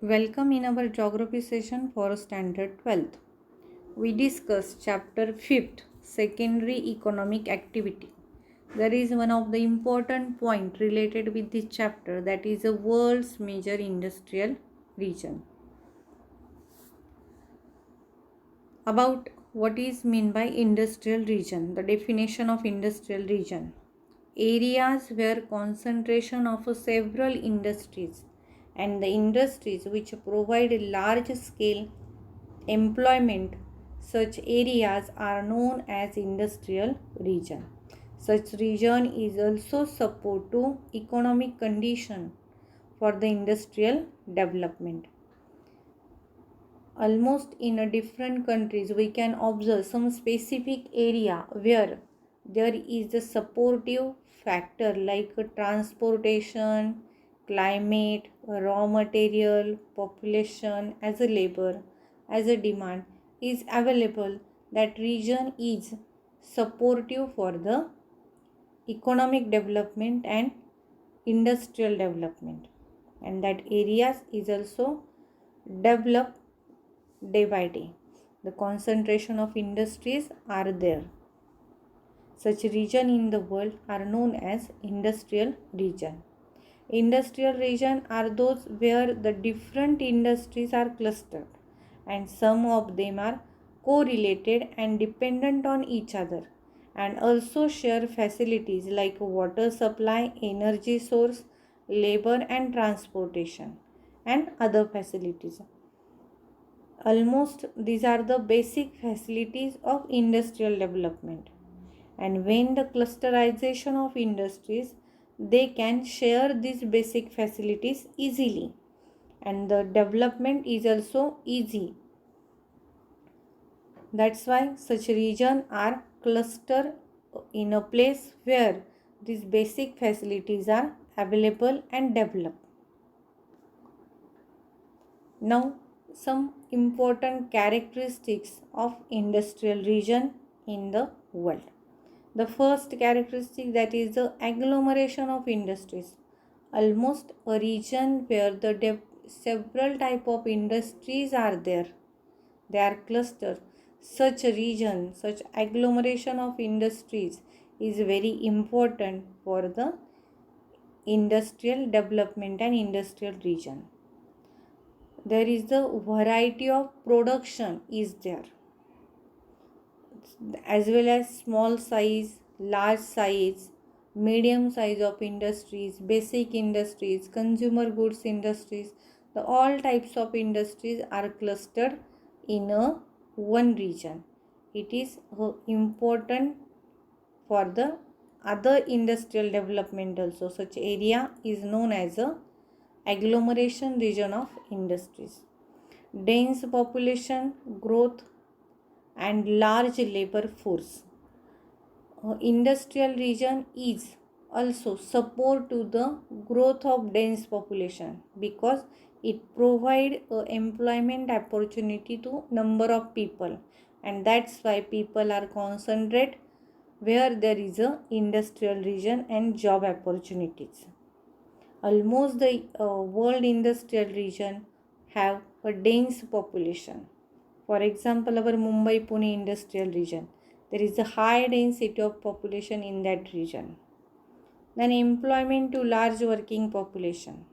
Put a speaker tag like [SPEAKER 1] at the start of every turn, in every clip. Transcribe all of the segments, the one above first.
[SPEAKER 1] Welcome in our geography session for standard 12th. We discuss chapter 5th, secondary economic activity. There is one of the important point related with this chapter, that is the world's major industrial region. About what is meant by industrial region, the definition of industrial region. Areas where concentration of several industries and the industries which provide large scale employment, such areas are known as industrial region. Such region is also support to economic condition for the industrial development. Almost in a different countries we can observe some specific area where there is a supportive factor like transportation, climate, raw material, population as a labor, as a demand is available. That region is supportive for the economic development and industrial development, and that areas is also developed day by day. The concentration of industries are there. Such region in the world are known as industrial region. Industrial region are those where the different industries are clustered and some of them are correlated and dependent on each other, and also share facilities like water supply, energy source, labor and transportation and other facilities. Almost these are the basic facilities of industrial development. And when the clusterization of industries, they can share these basic facilities easily, and the development is also easy. That's why such regions are clustered in a place where these basic facilities are available and developed. Now, some important characteristics of industrial region in the world. The first characteristic, that is the agglomeration of industries. Almost a region where the several type of industries are there. They are clustered. Such a region, such agglomeration of industries is very important for the industrial development and industrial region. There is the variety of production is there, as well as small size, large size, medium size of industries, basic industries, consumer goods industries. The all types of industries are clustered in a one region. It is important for the other industrial development also. Such area is known as a agglomeration region of industries. Dense population growth and large labor force. Industrial region is also support to the growth of dense population because it provide employment opportunity to number of people, and that's why people are concentrate where there is a industrial region and job opportunities. Almost the world industrial region have a dense population. For example, our Mumbai-Pune industrial region, there is a high density of population in that region. Then employment to large working population.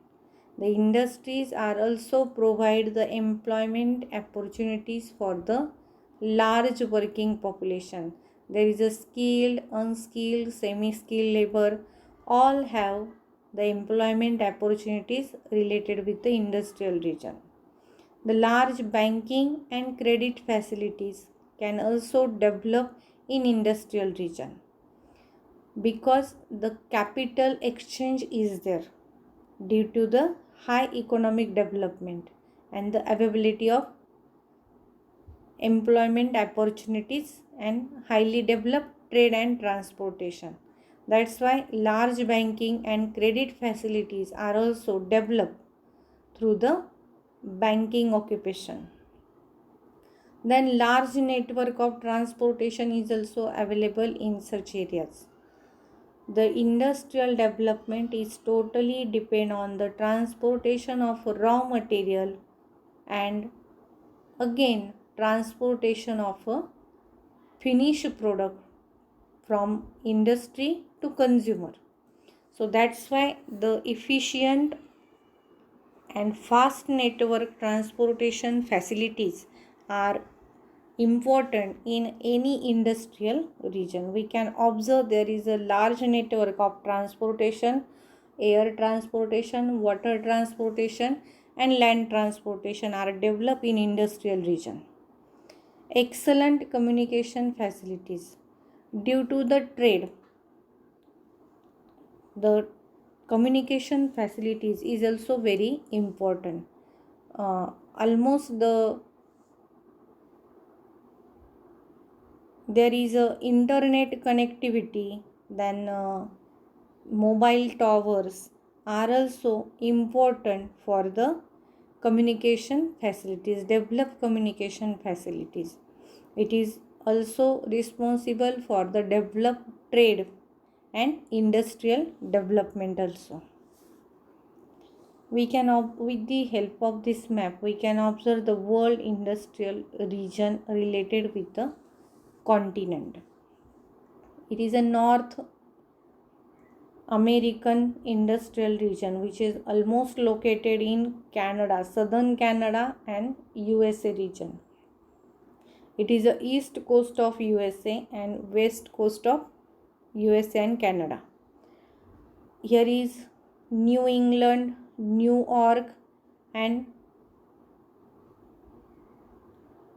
[SPEAKER 1] The industries are also provide the employment opportunities for the large working population. There is a skilled, unskilled, semi-skilled labor, all have the employment opportunities related with the industrial region. The large banking and credit facilities can also develop in industrial region because the capital exchange is there due to the high economic development and the availability of employment opportunities and highly developed trade and transportation. That's why large banking and credit facilities are also developed through the banking occupation. Then large network of transportation is also available in such areas. The industrial development is totally depend on the transportation of raw material and again transportation of a finished product from industry to consumer. So that's why the efficient and fast network transportation facilities are important in any industrial region. We can observe there is a large network of transportation, air transportation, water transportation and land transportation are developed in industrial region. Excellent communication facilities. Due to the trade, the communication facilities is also very important. Almost there is a internet connectivity, then mobile towers are also important for the communication facilities, develop communication facilities. It is also responsible for the developed trade and industrial development also. We can, with the help of this map, we can observe the world industrial region related with the continent. It is a North American industrial region which is almost located in Canada, southern Canada and USA region. It is the east coast of USA and west coast of USA and Canada. Here is New England, New York and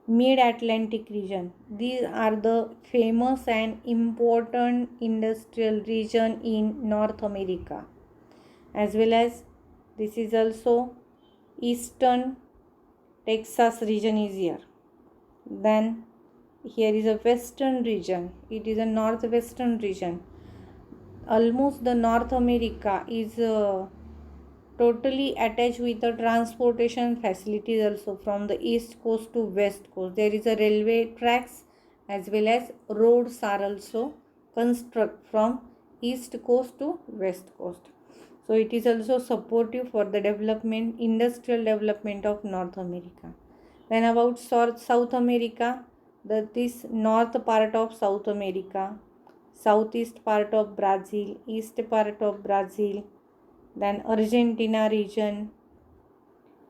[SPEAKER 1] Mid-Atlantic region. These are the famous and important industrial region in North America. As well as this is also Eastern Texas region is here. Then here is a Western region. It is a Northwestern region. Almost the North America is totally attached with the transportation facilities also from the east coast to west coast. There is a railway tracks as well as roads are also constructed from east coast to west coast. So it is also supportive for the development, industrial development of North America. Then about South America, this north part of South America, southeast part of Brazil, east part of Brazil, then Argentina region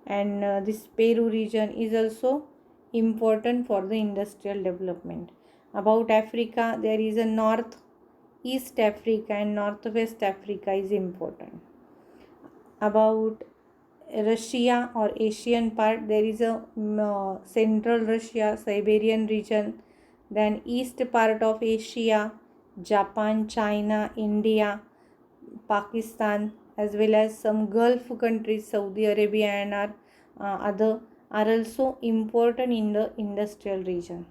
[SPEAKER 1] and this Peru region is also important for the industrial development. About Africa, there is a North East Africa and Northwest Africa is important. About Russia or Asian part, there is a Central Russia, Siberian region, then east part of Asia, Japan, China, India, Pakistan, as well as some Gulf countries, Saudi Arabia and other are also important in the industrial region.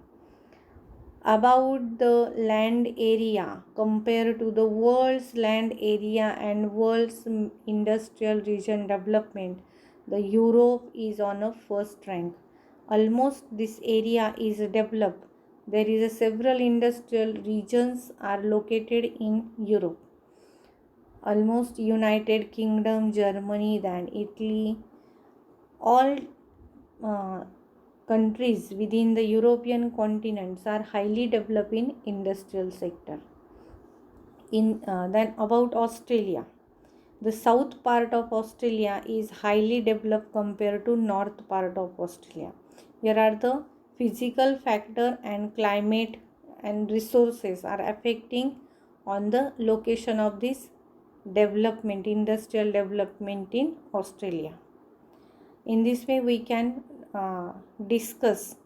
[SPEAKER 1] About the land area compared to the world's land area and world's industrial region development, the Europe is on a first rank. Almost this area is developed. There is a several industrial regions are located in Europe. Almost United Kingdom, Germany, then Italy, all countries within the European continents are highly developed in industrial sector. Then about Australia, the south part of Australia is highly developed compared to north part of Australia. Here are the physical factor and climate and resources are affecting on the location of this development, industrial development in Australia. In this way we can discuss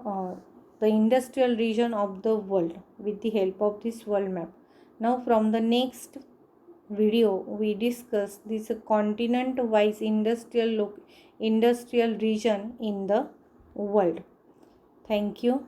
[SPEAKER 1] the industrial region of the world with the help of this world map. Now from the next video we discuss this continent wise industrial region in the world. Thank you.